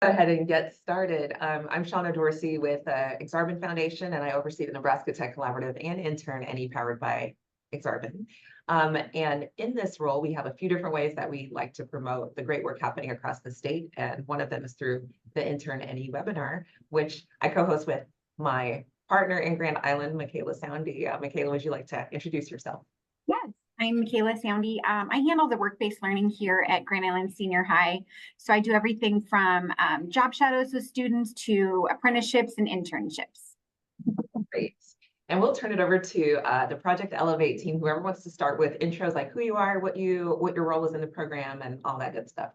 Go ahead and get started. I'm Shauna Dorsey with Exarban Foundation, and I oversee the Nebraska Tech Collaborative and InternNE powered by Exarban. And in this role, we have a few different ways that we like to promote the great work happening across the state. And one of them is through the InternNE webinar, which I co-host with my partner in Grand Island, Michaela Soundy. Michaela, would you like to introduce yourself? Yes, I'm Michaela Soundy. I handle the work-based learning here at Grand Island Senior High. So I do everything from job shadows with students to apprenticeships and internships. Great. And we'll turn it over to the Project Elevate team, whoever wants to start with intros like who you are, what your role is in the program, and all that good stuff.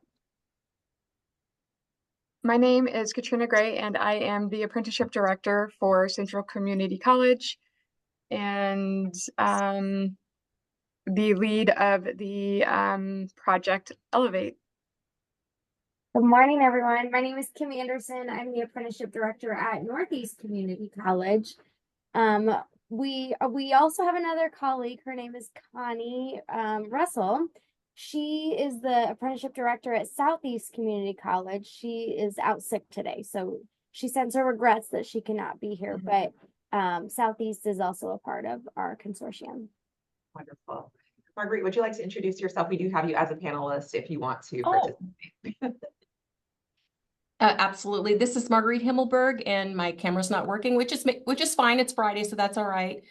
My name is Catrina Gray, and I am the Apprenticeship Director for Central Community College and the lead of the Project Elevate. Good morning, everyone. My name is Kim Andersen. I'm the Apprenticeship Director at Northeast Community College. We also have another colleague. Her name is Connie Russell. She is the Apprenticeship Director at Southeast Community College. She is out sick today, so she sends her regrets that she cannot be here, but Southeast is also a part of our consortium. Wonderful. Marguerite, would you like to introduce yourself? We do have you as a panelist if you want to participate. Absolutely. This is Marguerite Himmelberg, and my camera's not working, which is fine. It's Friday, so that's all right.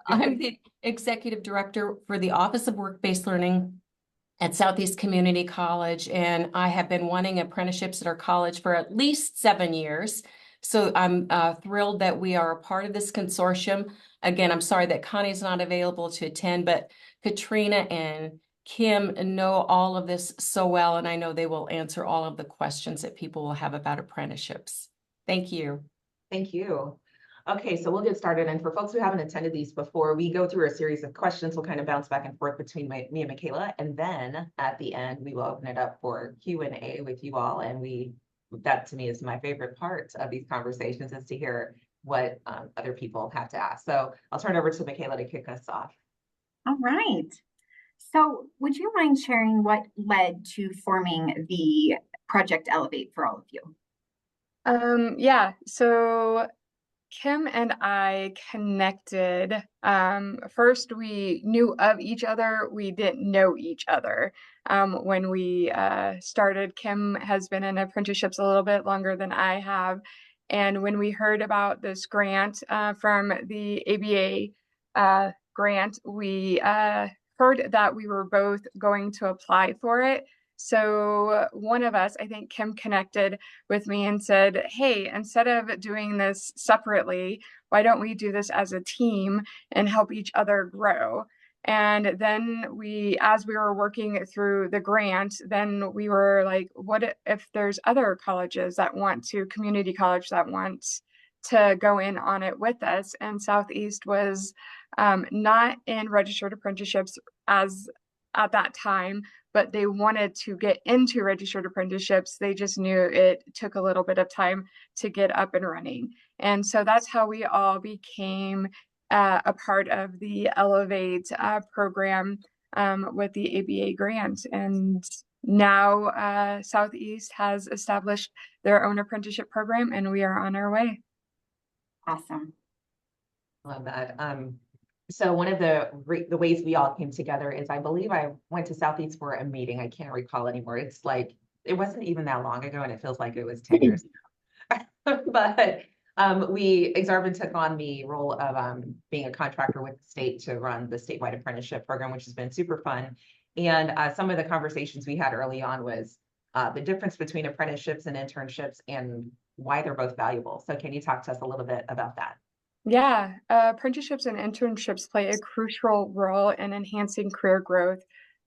I'm the Executive Director for the Office of Work-Based Learning at Southeast Community College, and I have been wanting apprenticeships at our college for at least 7 years. So I'm thrilled that we are a part of this consortium. Again, I'm sorry that Connie's not available to attend, but Catrina and Kim know all of this so well, and I know they will answer all of the questions that people will have about apprenticeships. Thank you. Thank you. Okay, so we'll get started. And for folks who haven't attended these before, we go through a series of questions. We'll kind of bounce back and forth between me and Michaela. And then at the end, we will open it up for Q&A with you all. And that to me is my favorite part of these conversations, is to hear what other people have to ask. So I'll turn it over to Michaela to kick us off. All right. So would you mind sharing what led to forming the Project Elevate for all of you? Yeah, so Kim and I connected. First, we knew of each other. We didn't know each other when we started. Kim has been in apprenticeships a little bit longer than I have. And when we heard about this grant from the ABA grant, we heard that we were both going to apply for it. So one of us, I think Kim, connected with me and said, hey, instead of doing this separately, why don't we do this as a team and help each other grow? And then as we were working through the grant, then we were like, what if there's other colleges that community college that want to go in on it with us? And Southeast was not in registered apprenticeships at that time, but they wanted to get into registered apprenticeships. They just knew it took a little bit of time to get up and running. And so that's how we all became a part of the Elevate program with the ABA grant. And now Southeast has established their own apprenticeship program, and we are on our way. Awesome. Love that. So one of the ways we all came together is, I believe I went to Southeast for a meeting. I can't recall anymore. It's like, it wasn't even that long ago, and it feels like it was 10 years ago. But Exarban took on the role of being a contractor with the state to run the statewide apprenticeship program, which has been super fun. And some of the conversations we had early on was the difference between apprenticeships and internships and why they're both valuable. So can you talk to us a little bit about that? Yeah, apprenticeships and internships play a crucial role in enhancing career growth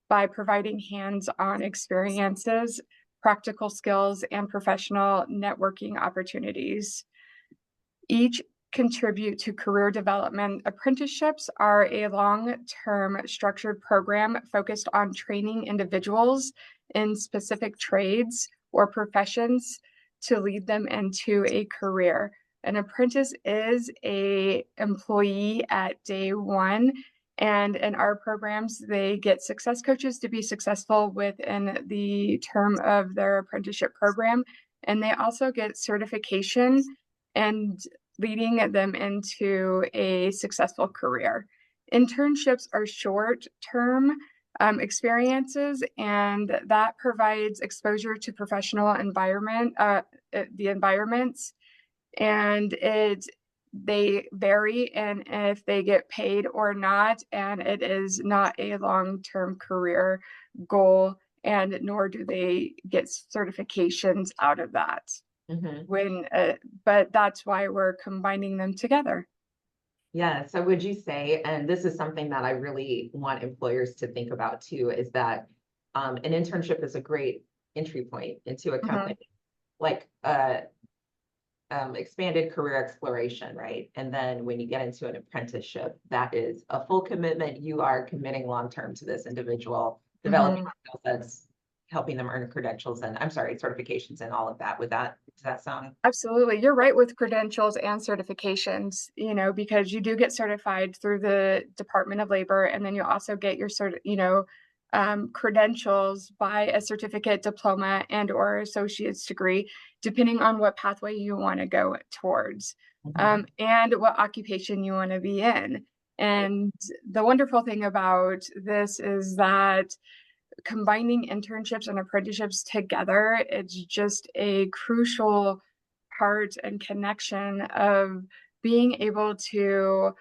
by providing hands-on experiences, practical skills, and professional networking opportunities. Each contribute to career development. Apprenticeships are a long-term structured program focused on training individuals in specific trades or professions to lead them into a career. An apprentice is an employee at day one, and in our programs, they get success coaches to be successful within the term of their apprenticeship program. and they also get certification and leading them into a successful career. Internships are short-term experiences, and that provides exposure to professional environments, and they vary in if they get paid or not, and it is not a long-term career goal, and nor do they get certifications out of that. But that's why we're combining them together. Yeah, so would you say, and this is something that I really want employers to think about too, is that an internship is a great entry point into a company, like expanded career exploration, right? And then when you get into an apprenticeship, that is a full commitment. You are committing long-term to this individual, developing skill sets, helping them earn credentials and certifications and all of that. Does that sound? Absolutely. You're right with credentials and certifications, because you do get certified through the Department of Labor, and then you also get your credentials by a certificate, diploma, and or associate's degree, depending on what pathway you want to go towards, and what occupation you want to be in. And the wonderful thing about this is that combining internships and apprenticeships together, it's just a crucial part and connection of being able to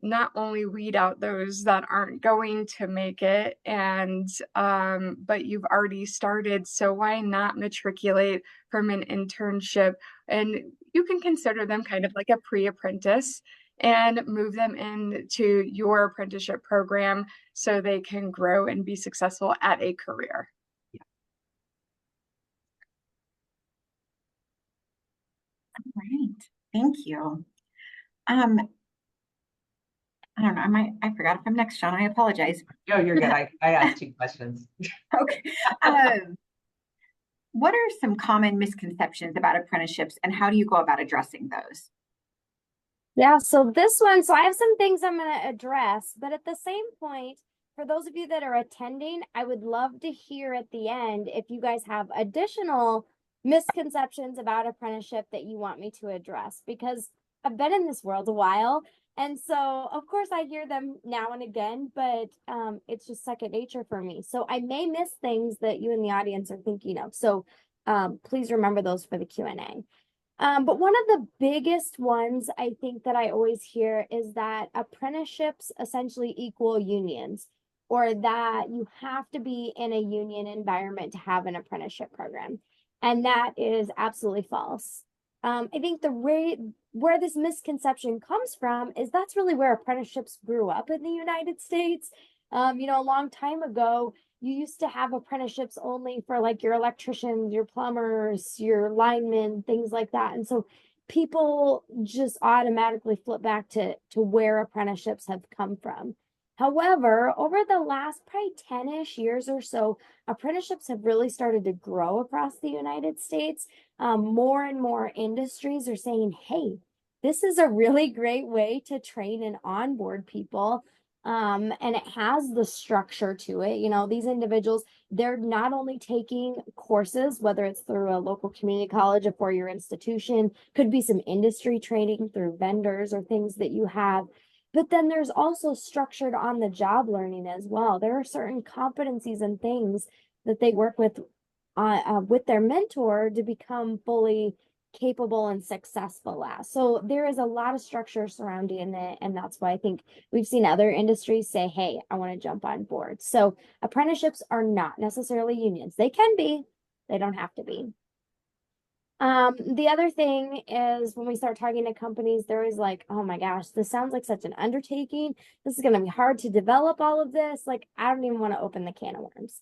not only weed out those that aren't going to make it, and but you've already started, so why not matriculate from an internship? And you can consider them kind of like a pre-apprentice and move them into your apprenticeship program so they can grow and be successful at a career. All right, thank you. I don't know, I forgot if I'm next, Sean, I apologize. No, you're good. I asked 2 questions. Okay. What are some common misconceptions about apprenticeships, and how do you go about addressing those? Yeah, so I have some things I'm going to address, but at the same point, for those of you that are attending, I would love to hear at the end if you guys have additional misconceptions about apprenticeship that you want me to address, because I've been in this world a while. And so, of course, I hear them now and again, but it's just second nature for me. So I may miss things that you in the audience are thinking of. So please remember those for the Q&A. But one of the biggest ones I think that I always hear is that apprenticeships essentially equal unions, or that you have to be in a union environment to have an apprenticeship program. And that is absolutely false. I think where this misconception comes from is that's really where apprenticeships grew up in the United States. A long time ago, you used to have apprenticeships only for like your electricians, your plumbers, your linemen, things like that. And so people just automatically flip back to where apprenticeships have come from. However, over the last probably 10-ish years or so, apprenticeships have really started to grow across the United States. More and more industries are saying, hey, this is a really great way to train and onboard people. And it has the structure to it. These individuals, they're not only taking courses, whether it's through a local community college, a 4-year institution, could be some industry training through vendors or things that you have. But then there's also structured on the job learning as well. There are certain competencies and things that they work with their mentor to become fully capable and successful at. So there is a lot of structure surrounding it. And that's why I think we've seen other industries say, hey, I want to jump on board. So apprenticeships are not necessarily unions. They can be, they don't have to be. The other thing is when we start talking to companies, they're always like, oh my gosh, this sounds like such an undertaking. This is going to be hard to develop all of this. Like, I don't even want to open the can of worms.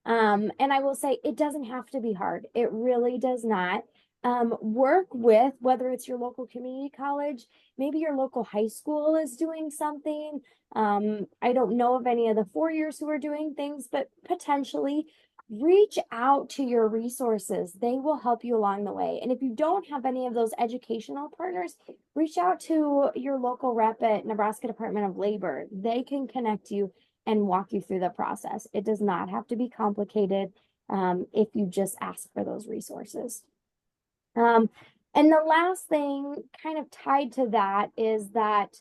And I will say it doesn't have to be hard. It really does not. Work with, whether it's your local community college, maybe your local high school is doing something. I don't know of any of the 4-years who are doing things, but potentially reach out to your resources. They will help you along the way. And if you don't have any of those educational partners, reach out to your local rep at Nebraska Department of Labor. They can connect you and walk you through the process. It does not have to be complicated if you just ask for those resources. And the last thing kind of tied to that is that,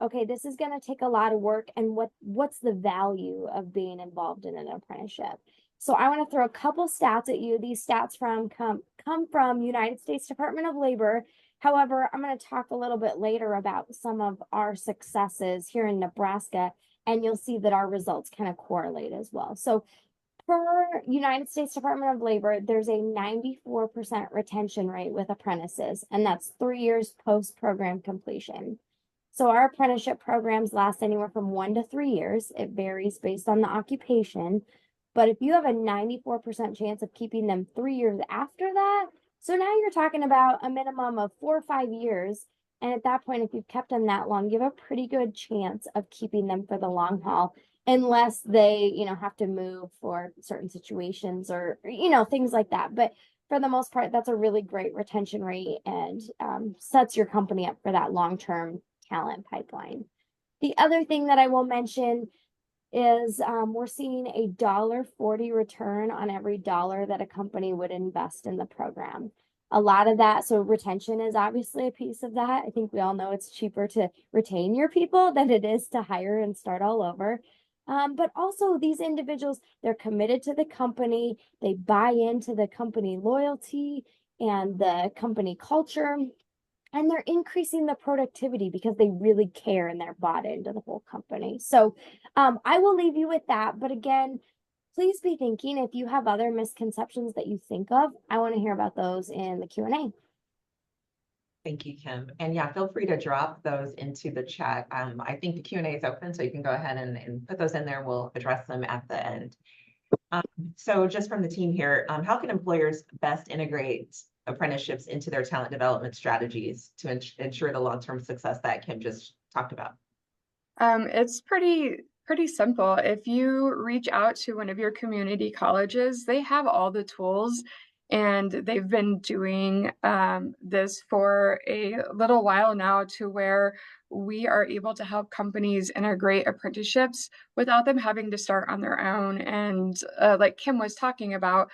okay, this is going to take a lot of work, and what's the value of being involved in an apprenticeship? So I want to throw a couple stats at you. These stats come from United States Department of Labor. However, I'm going to talk a little bit later about some of our successes here in Nebraska, and you'll see that our results kind of correlate as well. So per United States Department of Labor, there's a 94% retention rate with apprentices, and that's 3 years post-program completion. So our apprenticeship programs last anywhere from 1 to 3 years. It varies based on the occupation. But if you have a 94% chance of keeping them 3 years after that, so now you're talking about a minimum of 4 or 5 years. And at that point, if you've kept them that long, you have a pretty good chance of keeping them for the long haul, unless they, have to move for certain situations or, things like that. But for the most part, that's a really great retention rate and sets your company up for that long-term talent pipeline. The other thing that I will mention is we're seeing a $1.40 return on every dollar that a company would invest in the program. A lot of that, so retention is obviously a piece of that. I think we all know it's cheaper to retain your people than it is to hire and start all over. But also these individuals, they're committed to the company. They buy into the company loyalty and the company culture. And they're increasing the productivity because they really care and they're bought into the whole company. So I will leave you with that. But again, please be thinking if you have other misconceptions that you think of. I want to hear about those in the Q&A. Thank you, Kim. And yeah, feel free to drop those into the chat. I think the Q&A is open, so you can go ahead and put those in there. We'll address them at the end. So just from the team here, how can employers best integrate apprenticeships into their talent development strategies to ensure the long-term success that Kim just talked about? It's pretty simple. If you reach out to one of your community colleges, they have all the tools, and they've been doing this for a little while now, to where we are able to help companies integrate apprenticeships without them having to start on their own. And like Kim was talking about,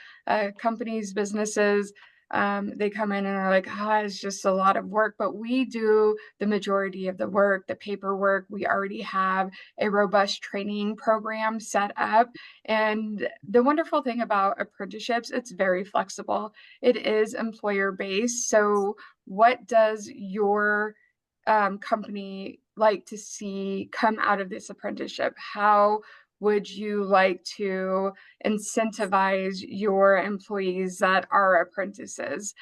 companies, businesses, they come in and are like, it's just a lot of work, but we do the majority of the work, the paperwork. We already have a robust training program set up. And the wonderful thing about apprenticeships, it's very flexible. It is employer based. So what does your company like to see come out of this apprenticeship? How would you like to incentivize your employees that are apprentices?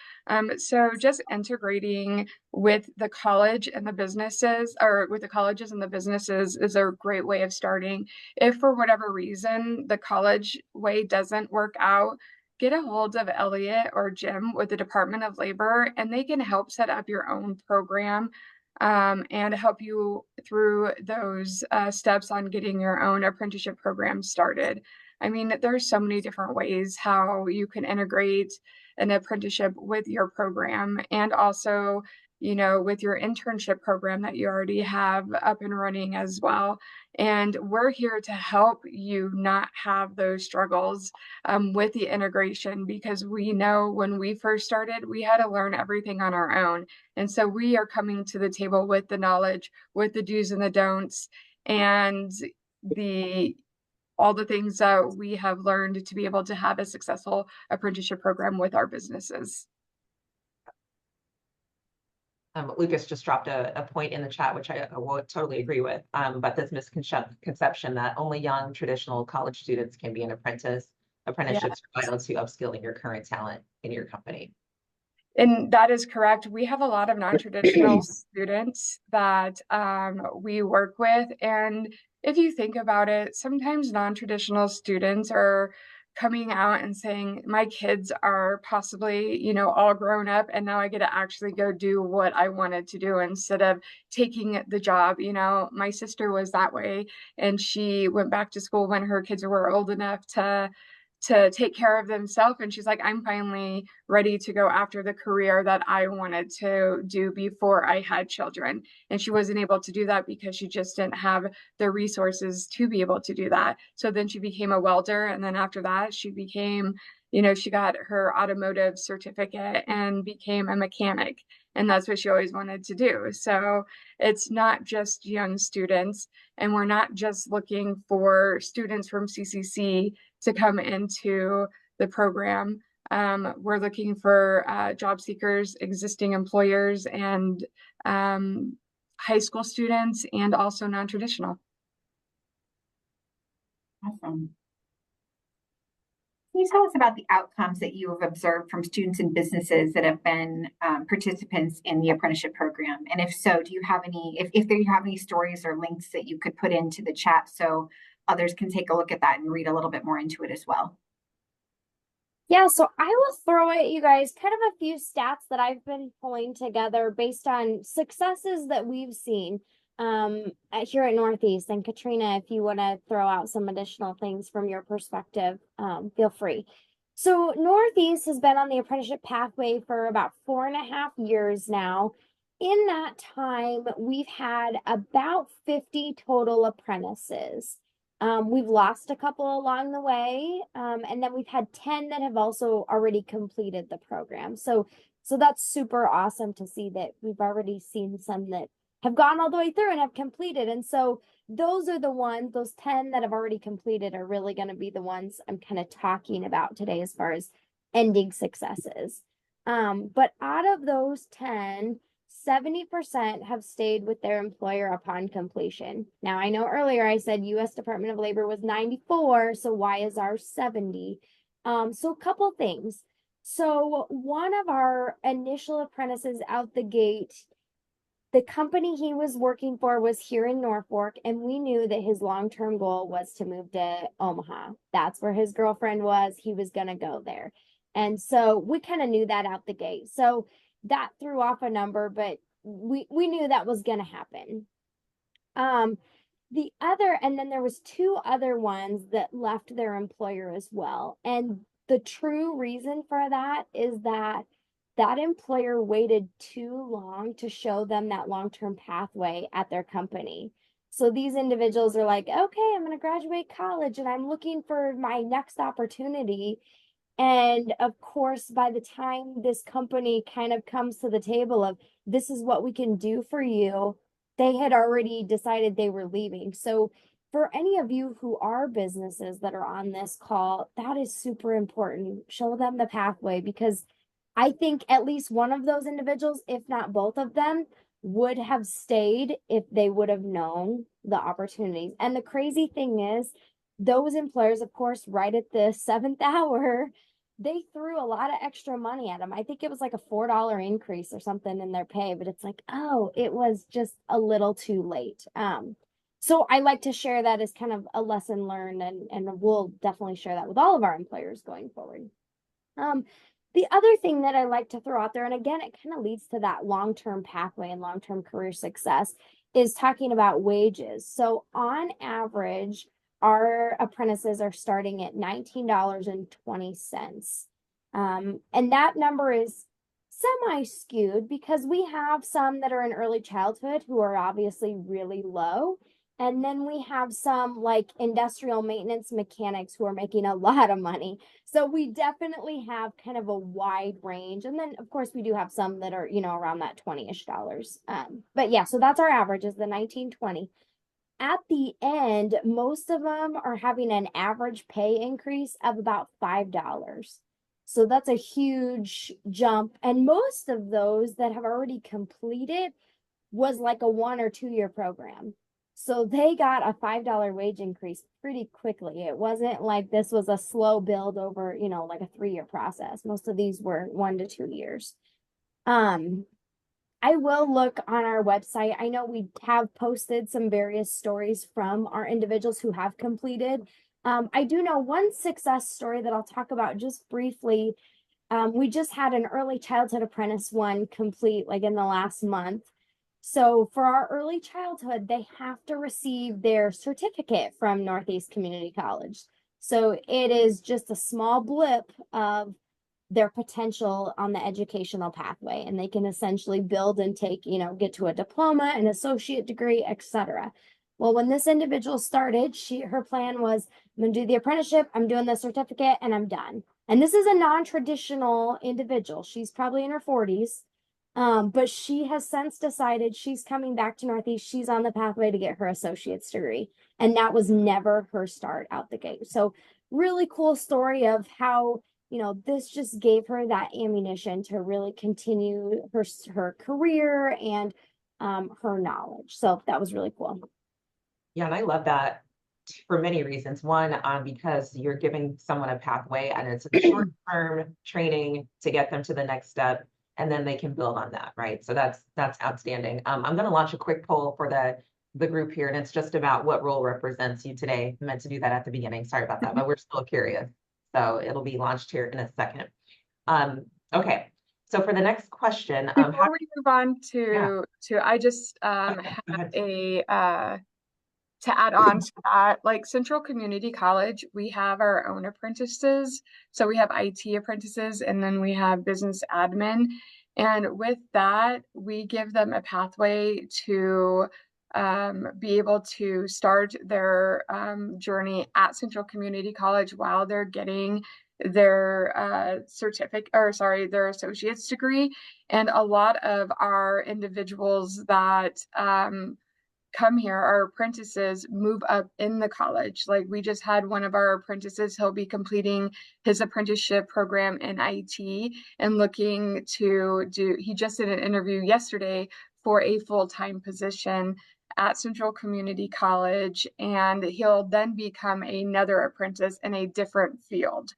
So just integrating with the college and the businesses, or with the colleges and the businesses, is a great way of starting. If for whatever reason the college way doesn't work out, get a hold of Elliot or Jim with the Department of Labor, and they can help set up your own program and help you through those steps on getting your own apprenticeship program started. I mean, there's so many different ways how you can integrate an apprenticeship with your program, and also, with your internship program that you already have up and running as well. And we're here to help you not have those struggles with the integration, because we know when we first started, we had to learn everything on our own. And so we are coming to the table with the knowledge, with the do's and the don'ts, and all the things that we have learned to be able to have a successful apprenticeship program with our businesses. Lucas just dropped a point in the chat, which I will totally agree with, but this misconception that only young traditional college students can be an apprentice. Apprenticeships are vital to upskilling your current talent in your company. And that is correct. We have a lot of non-traditional students that we work with. And if you think about it, sometimes non-traditional students are coming out and saying, my kids are possibly, all grown up, and now I get to actually go do what I wanted to do instead of taking the job. My sister was that way, and she went back to school when her kids were old enough to take care of themselves. And she's like, I'm finally ready to go after the career that I wanted to do before I had children. And she wasn't able to do that because she just didn't have the resources to be able to do that. So then she became a welder. And then after that, she became you know, she got her automotive certificate and became a mechanic, and that's what she always wanted to do. So it's not just young students, and we're not just looking for students from CCC to come into the program. We're looking for job seekers, existing employers, and high school students, and also non-traditional. Awesome. Can you tell us about the outcomes that you have observed from students and businesses that have been participants in the apprenticeship program? And if so, do you have any, if there you have any stories or links that you could put into the chat so others can take a look at that and read a little bit more into it as well? Yeah, so I will throw at you guys kind of a few stats that I've been pulling together based on successes that we've seen here at Northeast. And Catrina, if you want to throw out some additional things from your perspective, feel free. So Northeast has been on the apprenticeship pathway for about 4.5 years now. In that time, we've had about 50 total apprentices. We've lost a couple along the way, and then we've had 10 that have also already completed the program. So that's super awesome to see that we've already seen some that have gone all the way through and have completed. And so those are the ones, those 10 that have already completed are really going to be the ones I'm kind of talking about today as far as ending successes. But out of those 10, 70% have stayed with their employer upon completion. Now, I know earlier I said U.S. Department of Labor was 94, so why is ours 70? So a couple things. So one of our initial apprentices out the gate, the company he was working for was here in Norfolk, and we knew that his long-term goal was to move to Omaha. That's where his girlfriend was. He was going to go there. And so we kind of knew that out the gate. So that threw off a number, but we knew that was going to happen. And then there was 2 other ones that left their employer as well. And the true reason for that is that employer waited too long to show them that long-term pathway at their company. So these individuals are like, okay, I'm going to graduate college and I'm looking for my next opportunity. And of course, by the time this company kind of comes to the table of this is what we can do for you, they had already decided they were leaving. So for any of you who are businesses that are on this call, that is super important. Show them the pathway, because I think at least one of those individuals, if not both of them, would have stayed if they would have known the opportunities. And the crazy thing is, those employers, of course, right at the 7th hour, they threw a lot of extra money at them. I think it was like a $4 increase or something in their pay, but it's like, oh, it was just a little too late. So I like to share that as kind of a lesson learned, and we'll definitely share that with all of our employers going forward. The other thing that I like to throw out there, and again, it kind of leads to that long-term pathway and long-term career success, is talking about wages. So on average, our apprentices are starting at $19.20. And that number is semi-skewed because we have some that are in early childhood who are obviously really low. And then we have some like industrial maintenance mechanics who are making a lot of money. So we definitely have kind of a wide range. And then of course we do have some that are, around that $20-ish. But yeah, so that's our average, is the $19.20. At the end, most of them are having an average pay increase of about $5. So that's a huge jump. And most of those that have already completed was like a 1 or 2 year program. So they got a $5 wage increase pretty quickly. It wasn't like this was a slow build over, like a 3 year process. Most of these were 1 to 2 years. I will look on our website. I know we have posted some various stories from our individuals who have completed. I do know one success story that I'll talk about just briefly. We just had an early childhood apprentice one complete like in the last month. So for our early childhood, they have to receive their certificate from Northeast Community College. So it is just a small blip of their potential on the educational pathway, and they can essentially build and take, get to a diploma, an associate degree, etc. Well, when this individual started, her plan was, I'm going to do the apprenticeship, I'm doing the certificate, and I'm done. And this is a non-traditional individual. She's probably in her 40s. But she has since decided she's coming back to Northeast. She's on the pathway to get her associate's degree. And that was never her start out the gate. So really cool story of how, you know, this just gave her that ammunition to really continue her career and her knowledge. So that was really cool. Yeah, and I love that for many reasons. One, because you're giving someone a pathway and it's a short-term training to get them to the next step, and then they can build on that, right? So that's outstanding. I'm going to launch a quick poll for the group here, and it's just about what role represents you today. I meant to do that at the beginning. Sorry about that, but we're still curious. So it'll be launched here in a second. Okay. So for the next question, before we move on to I just have to add on to that, like Central Community College, we have our own apprentices. So we have IT apprentices, and then we have business admin. And with that, we give them a pathway to be able to start their journey at Central Community College while they're getting their certificate, or sorry, their associate's degree. And a lot of our individuals that come here, our apprentices, move up in the college. Like we just had one of our apprentices, he'll be completing his apprenticeship program in IT and looking to he just did an interview yesterday for a full-time position at Central Community College, and he'll then become another apprentice in a different field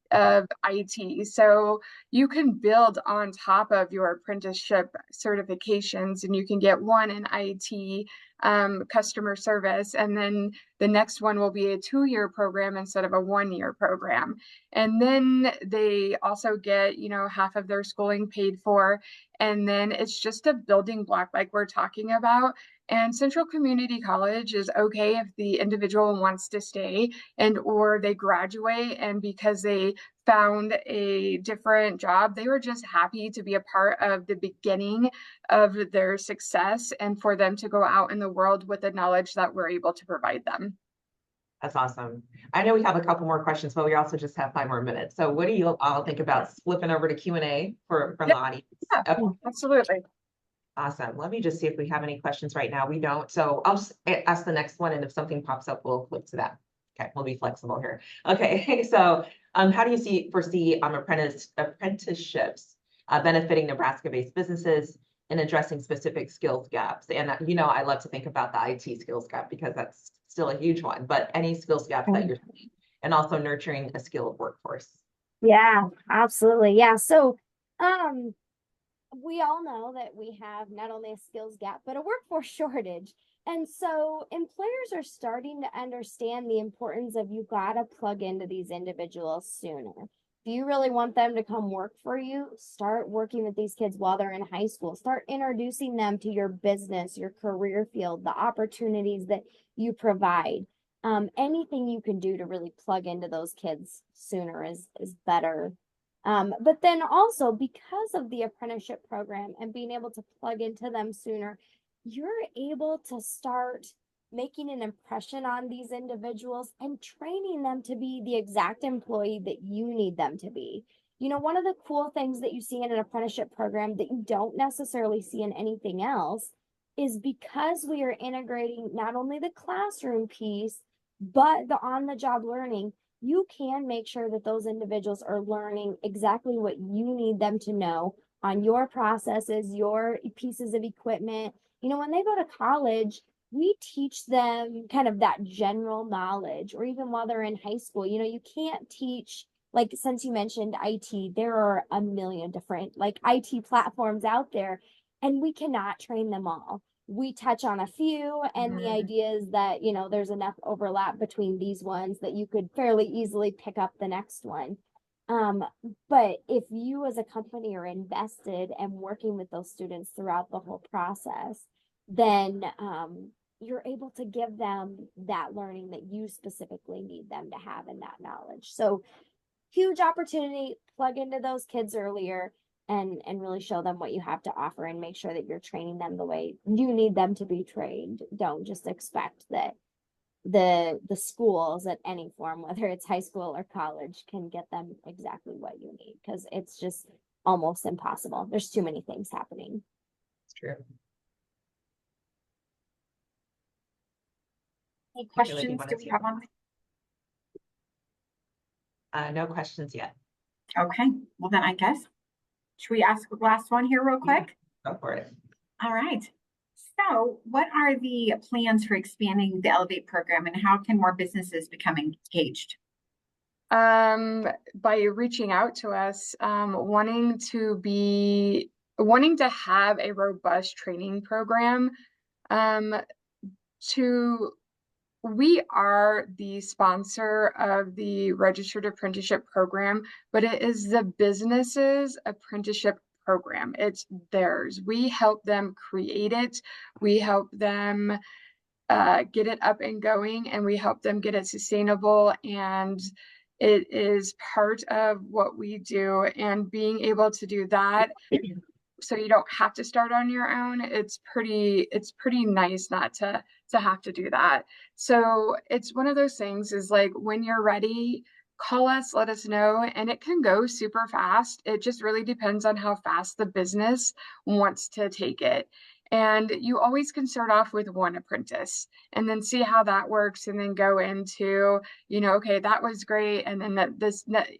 of IT. So you can build on top of your apprenticeship certifications, and you can get one in IT, customer service, and then the next one will be a 2-year program instead of a 1-year program. And then they also get, you know, half of their schooling paid for, and then it's just a building block like we're talking about. And Central Community College is okay if the individual wants to stay and or they graduate, and because they found a different job, they were just happy to be a part of the beginning of their success and for them to go out in the world with the knowledge that we're able to provide them. That's awesome. I know we have a couple more questions, but we also just have 5 more minutes. So what do you all think about flipping over to Q&A from the audience? Yeah, absolutely. Awesome. Let me just see if we have any questions right now. We don't. So I'll just ask the next one, and if something pops up, we'll flip to that. Okay, we'll be flexible here. Okay, so how do you foresee apprenticeships benefiting Nebraska-based businesses in addressing specific skills gaps? And you know, I love to think about the IT skills gap because that's still a huge one, but any skills gaps that you're seeing, and also nurturing a skilled workforce. Yeah, absolutely. Yeah. So, we all know that we have not only a skills gap, but a workforce shortage. And so employers are starting to understand the importance of you gotta plug into these individuals sooner. Do you really want them to come work for you? Start working with these kids while they're in high school. Start introducing them to your business, your career field, the opportunities that you provide. Anything you can do to really plug into those kids sooner is better. But then also, because of the apprenticeship program and being able to plug into them sooner, you're able to start making an impression on these individuals and training them to be the exact employee that you need them to be. You know, one of the cool things that you see in an apprenticeship program that you don't necessarily see in anything else is because we are integrating not only the classroom piece, but the on-the-job learning. You can make sure that those individuals are learning exactly what you need them to know on your processes, your pieces of equipment. You know, when they go to college, we teach them kind of that general knowledge, or even while they're in high school. You know, you can't teach, like, since you mentioned IT, there are a million different like IT platforms out there, and we cannot train them all. We touch on a few, and the idea is that, you know, there's enough overlap between these ones that you could fairly easily pick up the next one. But if you as a company are invested and working with those students throughout the whole process, then you're able to give them that learning that you specifically need them to have, and that knowledge. So huge opportunity, plug into those kids earlier and really show them what you have to offer, and make sure that you're training them the way you need them to be trained. Don't just expect that the schools at any form, whether it's high school or college, can get them exactly what you need, because it's just almost impossible. There's too many things happening. It's true. Any I feel like questions you do wanted we to- have on? No questions yet. Okay, well then I guess, should we ask the last one here real Yeah. quick? Go for it. All right. So what are the plans for expanding the Elevate program, and how can more businesses become engaged? By reaching out to us, wanting to have a robust training program. We are the sponsor of the Registered Apprenticeship Program, but it is the business's apprenticeship program. It's theirs. We help them create it. We help them get it up and going, and we help them get it sustainable. And it is part of what we do. And being able to do that, so you don't have to start on your own, it's pretty nice not to have to do that. So it's one of those things, is like, when you're ready, call us, let us know, and it can go super fast. It just really depends on how fast the business wants to take it. And you always can start off with one apprentice and then see how that works, and then go into, okay, that was great. And then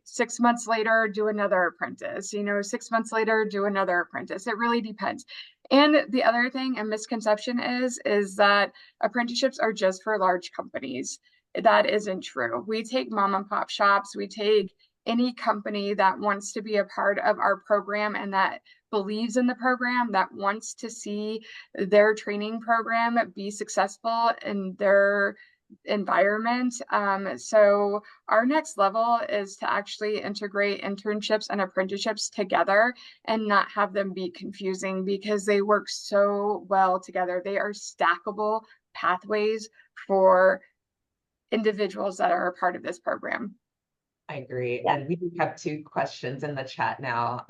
6 months later, do another apprentice, 6 months later, do another apprentice. It really depends. And the other thing, a misconception is that apprenticeships are just for large companies. That isn't true. We take mom and pop shops, we take any company that wants to be a part of our program and that believes in the program, that wants to see their training program be successful in their environment. So our next level is to actually integrate internships and apprenticeships together and not have them be confusing, because they work so well together. They are stackable pathways for individuals that are a part of this program. I agree. Yeah. And we do have 2 questions in the chat now.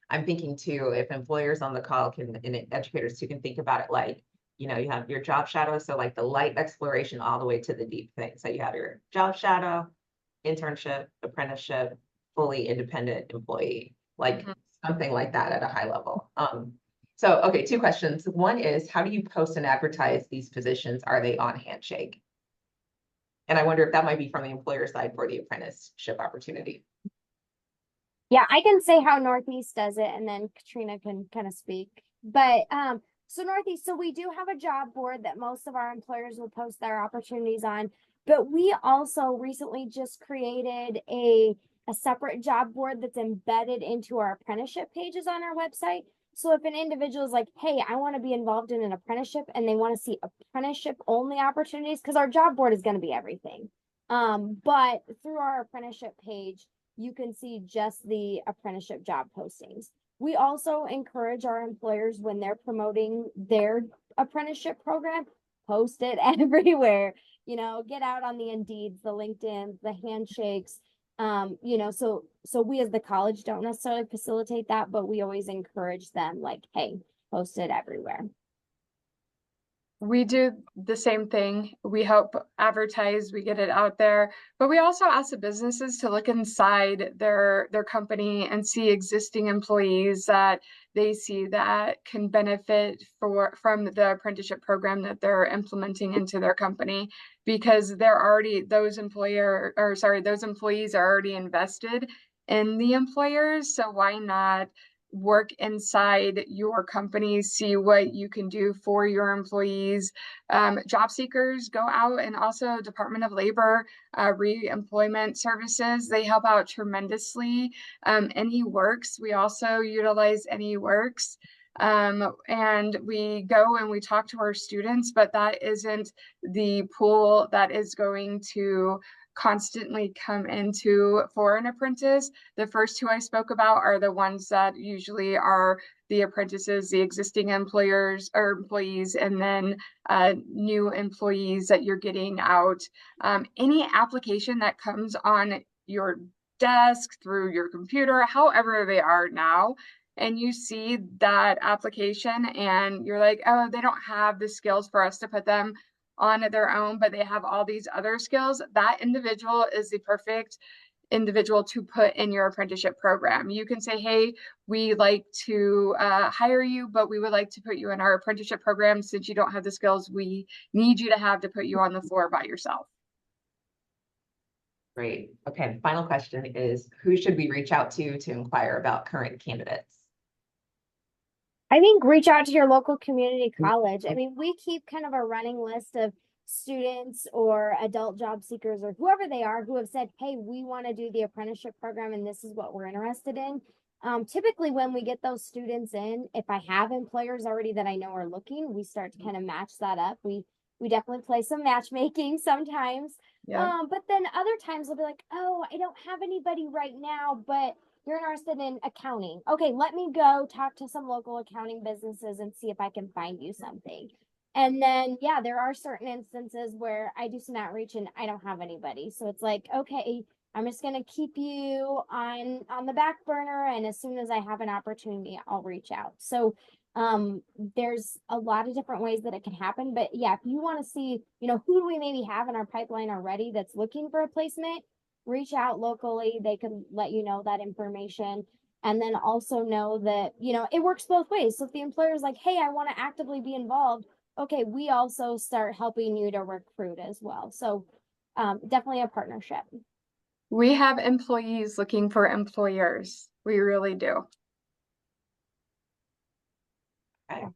I'm thinking too, if employers on the call can, and educators too, can think about it like, you have your job shadow. So like the light exploration all the way to the deep thing. So you have your job shadow, internship, apprenticeship, fully independent employee, like something like that at a high level. So, okay, 2 questions. One is, how do you post and advertise these positions? Are they on Handshake? And I wonder if that might be from the employer side for the apprenticeship opportunity. Yeah, I can say how Northeast does it, and then Catrina can kind of speak. But so Northeast, so we do have a job board that most of our employers will post their opportunities on, but we also recently just created a separate job board that's embedded into our apprenticeship pages on our website. So if an individual is like, hey, I want to be involved in an apprenticeship, and they want to see apprenticeship only opportunities, because our job board is going to be everything. But through our apprenticeship page, you can see just the apprenticeship job postings. We also encourage our employers, when they're promoting their apprenticeship program, post it everywhere. Get out on the Indeeds, the LinkedIn, the Handshakes. So we as the college don't necessarily facilitate that, but we always encourage them, like, hey, post it everywhere. We do the same thing. We help advertise, we get it out there, but we also ask the businesses to look inside their company and see existing employees that they see that can benefit from the apprenticeship program that they're implementing into their company, because those employees are already invested in the employers. So why not work inside your company, see what you can do for your employees. Job seekers go out, and also Department of Labor, re-employment services, they help out tremendously. AnyWorks, we also utilize AnyWorks. And we go and we talk to our students, but that isn't the pool that is going to constantly come into for an apprentice. The first 2 I spoke about are the ones that usually are the apprentices, the existing employers or employees, and then new employees that you're getting out. Any application that comes on your desk, through your computer, however they are now, and you see that application and you're like, oh, they don't have the skills for us to put them on their own, but they have all these other skills, that individual is the perfect individual to put in your apprenticeship program. You can say, hey, we like to hire you, but we would like to put you in our apprenticeship program since you don't have the skills we need you to have to put you on the floor by yourself. Great. Okay, final question is, who should we reach out to inquire about current candidates? I think reach out to your local community college. I mean, we keep kind of a running list of students or adult job seekers or whoever they are who have said, hey, we want to do the apprenticeship program and this is what we're interested in. Typically when we get those students in, if I have employers already that I know are looking, we start to kind of match that up. We definitely play some matchmaking sometimes. Yeah. But then other times they'll be like, oh, I don't have anybody right now, but you're interested in accounting. Okay, let me go talk to some local accounting businesses and see if I can find you something. And then, yeah, there are certain instances where I do some outreach and I don't have anybody. So it's like, okay, I'm just going to keep you on the back burner. And as soon as I have an opportunity, I'll reach out. So there's a lot of different ways that it can happen. But yeah, if you want to see, you know, who do we maybe have in our pipeline already that's looking for a placement, reach out locally. They can let you know that information. And then also know that, you know, it works both ways. So if the employer is like, hey, I want to actively be involved, okay, we also start helping you to recruit as well. So definitely a partnership. We have employees looking for employers. We really do. Okay.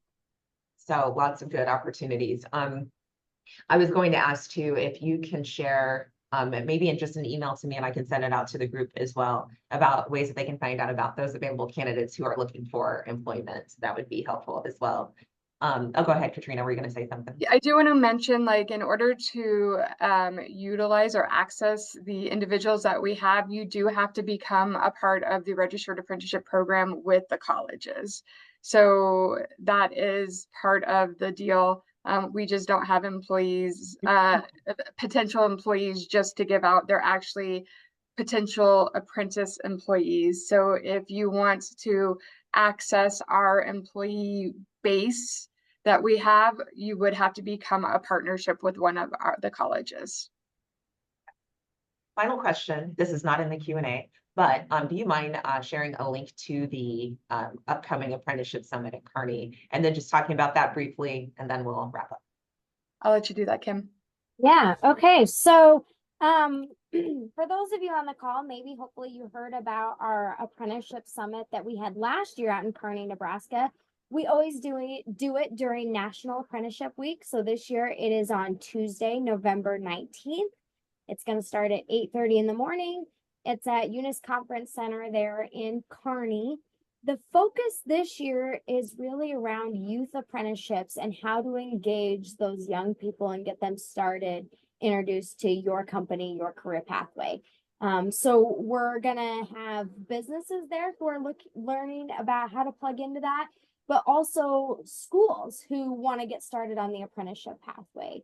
So lots of good opportunities. I was going to ask too, if you can share maybe in just an email to me and I can send it out to the group as well about ways that they can find out about those available candidates who are looking for employment. That would be helpful as well. Oh, go ahead, Catrina, were you going to say something? I do want to mention, like, in order to utilize or access the individuals that we have, you do have to become a part of the registered apprenticeship program with the colleges. So that is part of the deal. We just don't have employees, potential employees just to give out. They're actually potential apprentice employees. So if you want to access our employee base that we have, you would have to become a partnership with one of the colleges. Final question. This is not in the Q&A, but do you mind sharing a link to the upcoming Apprenticeship Summit at Kearney, and then just talking about that briefly, and then we'll wrap up. I'll let you do that, Kim. Yeah. Okay. So for those of you on the call, maybe hopefully you heard about our Apprenticeship Summit that we had last year out in Kearney, Nebraska. We always do it during National Apprenticeship Week. So this year it is on Tuesday, November 19th. It's going to start at 8:30 in the morning. It's at Eunice Conference Center there in Kearney. The focus this year is really around youth apprenticeships and how to engage those young people and get them started, introduced to your company, your career pathway. So we're going to have businesses there who are learning about how to plug into that, but also schools who want to get started on the apprenticeship pathway.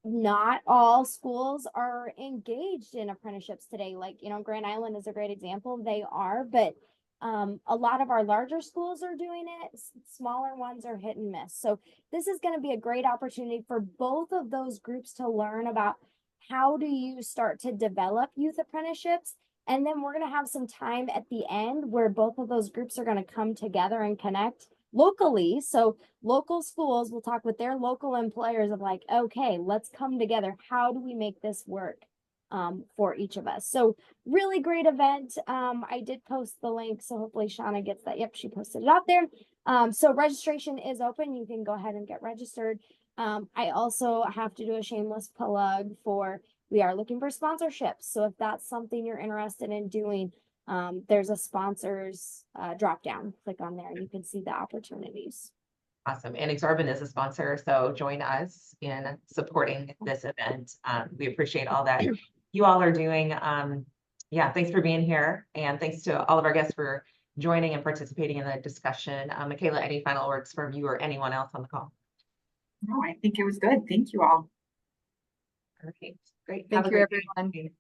Not all schools are engaged in apprenticeships today. Like, you know, Grand Island is a great example. They are, but a lot of our larger schools are doing it. Smaller ones are hit and miss. So this is going to be a great opportunity for both of those groups to learn about how do you start to develop youth apprenticeships. And then we're going to have some time at the end where both of those groups are going to come together and connect locally. So local schools will talk with their local employers of like, okay, let's come together. How do we make this work for each of us? So really great event. I did post the link, so hopefully Shauna gets that. Yep, she posted it out there. So registration is open. You can go ahead and get registered. I also have to do a shameless plug for, we are looking for sponsorships. So if that's something you're interested in doing, there's a sponsors drop down. Click on there and you can see the opportunities. Awesome. And Exarban is a sponsor, so join us in supporting this event. We appreciate all that you all are doing. Yeah, thanks for being here. And thanks to all of our guests for joining and participating in the discussion. Michaela, any final words from you or anyone else on the call? No, I think it was good. Thank you all. Perfect. Great. Thank Have a you, great everyone. day.